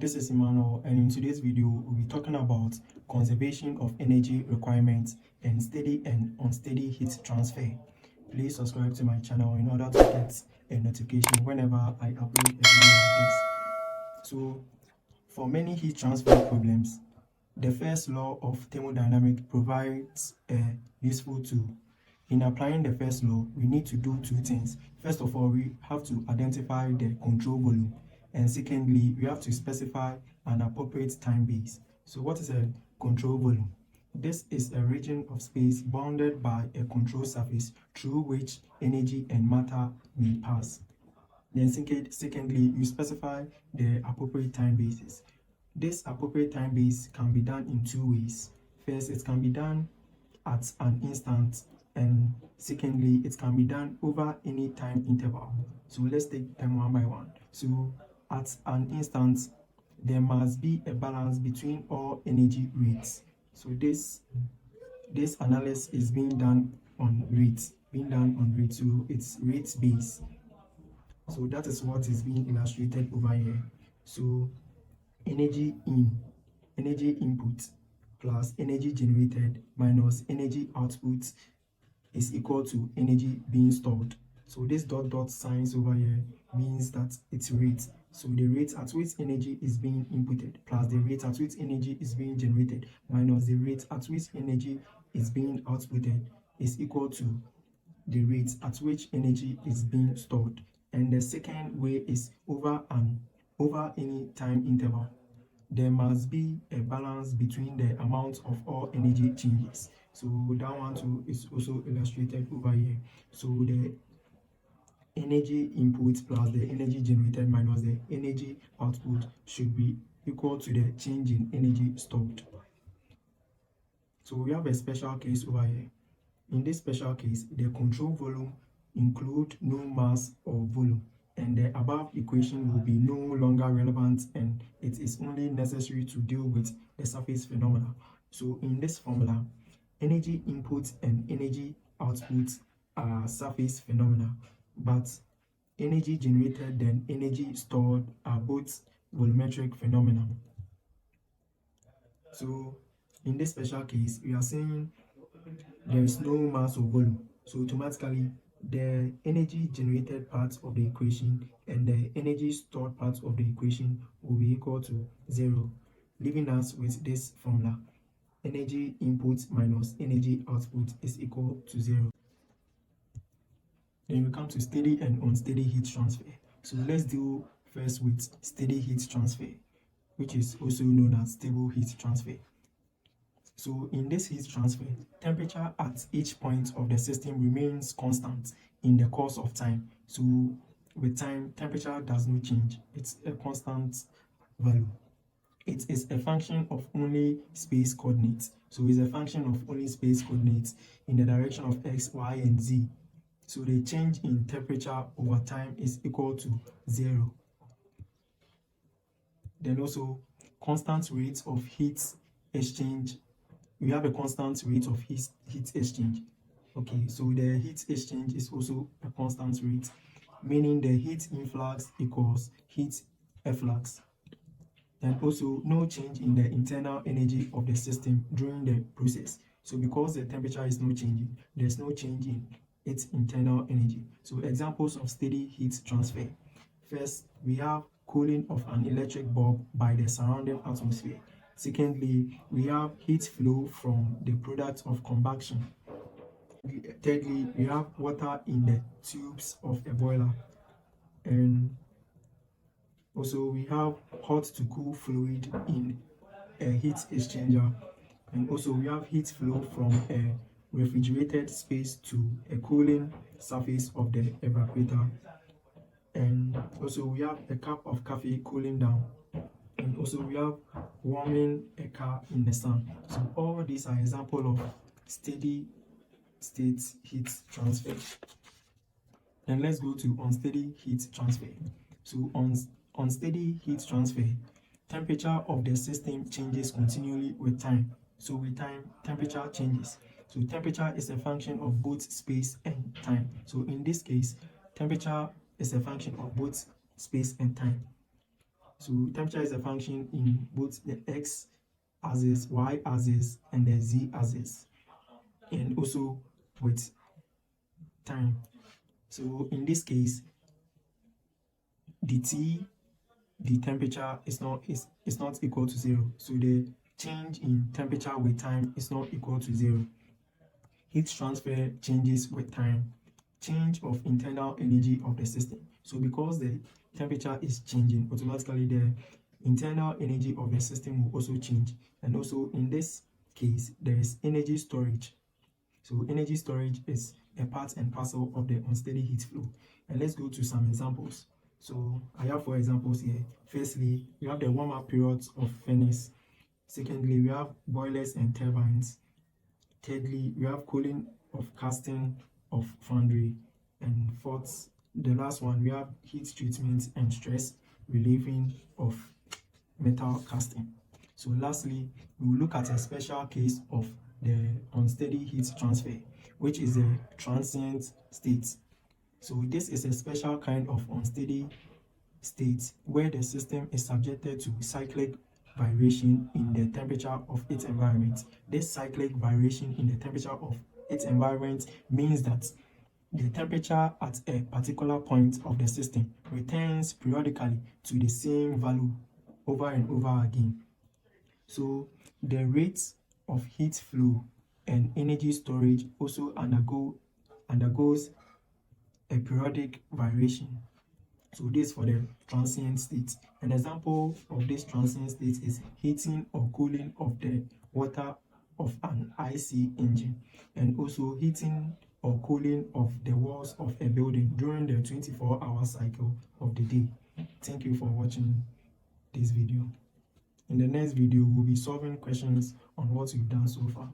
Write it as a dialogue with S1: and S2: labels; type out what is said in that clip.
S1: this is Emmanuel, and in today's video we'll be talking about conservation of energy requirements and steady and unsteady heat transfer. Please subscribe to my channel in order to get a notification whenever I upload a video like this. So for many heat transfer problems, the first law of thermodynamics provides a useful tool. In applying the first law, we need to do two things. First of all, we have to identify the control volume, and secondly, we have to specify an appropriate time base. So what is a control volume? This is a region of space bounded by a control surface through which energy and matter may pass. Then secondly, you specify the appropriate time bases. This appropriate time base can be done in two ways. First, it can be done at an instant, and secondly, it can be done over any time interval. So let's take them one by one. So at an instant, there must be a balance between all energy rates. So this analysis is being done on rates, so it's rates based. So that is what is being illustrated over here. So energy input plus energy generated minus energy output is equal to energy being stored. So this dot signs over here means that it's rate. So the rate at which energy is being inputted plus the rate at which energy is being generated minus the rate at which energy is being outputted is equal to the rate at which energy is being stored. And the second way is over any time interval. There must be a balance between the amount of all energy changes. So that one too is also illustrated over here. So the energy input plus the energy generated minus the energy output should be equal to the change in energy stored. So we have a special case over here. In this special case, the control volume include no mass or volume, and the above equation will be no longer relevant, and it is only necessary to deal with the surface phenomena. So in this formula, energy input and energy output are surface phenomena, but energy generated and energy stored are both volumetric phenomena. So in this special case, we are saying there is no mass or volume, so automatically the energy generated part of the equation and the energy stored part of the equation will be equal to 0, leaving us with this formula: energy input minus energy output is equal to 0. Then we come to steady and unsteady heat transfer. So let's deal first with steady heat transfer, which is also known as stable heat transfer. So in this heat transfer, temperature at each point of the system remains constant in the course of time. So with time, temperature does not change. It's a constant value. It is a function of only space coordinates. So it's a function of only space coordinates in the direction of x, y, and z. So the change in temperature over time is equal to 0. Then also constant rates of heat exchange. We have a constant rate of heat exchange. Okay, so the heat exchange is also a constant rate, meaning the heat influx equals heat efflux. And also no change in the internal energy of the system during the process. So because the temperature is not changing, there's no change in its internal energy. So examples of steady heat transfer. First, we have cooling of an electric bulb by the surrounding atmosphere. Secondly, we have heat flow from the product of combustion. Thirdly, we have water in the tubes of a boiler. And also we have hot to cool fluid in a heat exchanger. And also we have heat flow from a refrigerated space to a cooling surface of the evaporator. And also we have a cup of coffee cooling down. And also we have warming a car in the sun. So all these are examples of steady state heat transfer. And let's go to unsteady heat transfer. So unsteady heat transfer, temperature of the system changes continually with time. So with time, temperature changes. So temperature is a function of both space and time. So in this case, temperature is a function of both space and time. So temperature is a function in both the x-axis, y-axis, and the z-axis, and also with time. So in this case, the temperature is not equal to 0. So the change in temperature with time is not equal to 0. Heat transfer changes with time. Change of internal energy of the system. So because the temperature is changing, automatically the internal energy of the system will also change. And also in this case, there is energy storage. So energy storage is a part and parcel of the unsteady heat flow. And let's go to some examples. So I have 4 examples here. Firstly, we have the warm-up periods of furnace. Secondly, we have boilers and turbines. Thirdly, we have cooling of casting of foundry. And fourth, the last one, we have heat treatment and stress relieving of metal casting. So lastly, we will look at a special case of the unsteady heat transfer, which is a transient state. So this is a special kind of unsteady state where the system is subjected to cyclic variation in the temperature of its environment. This cyclic variation in the temperature of its environment means that the temperature at a particular point of the system returns periodically to the same value over and over again. So the rates of heat flow and energy storage also undergoes a periodic variation. So this for the transient state. An example of this transient state is heating or cooling of the water of an IC engine, and also heating or cooling of the walls of a building during the 24-hour cycle of the day. Thank you for watching this video. In the next video, we'll be solving questions on what we've done so far.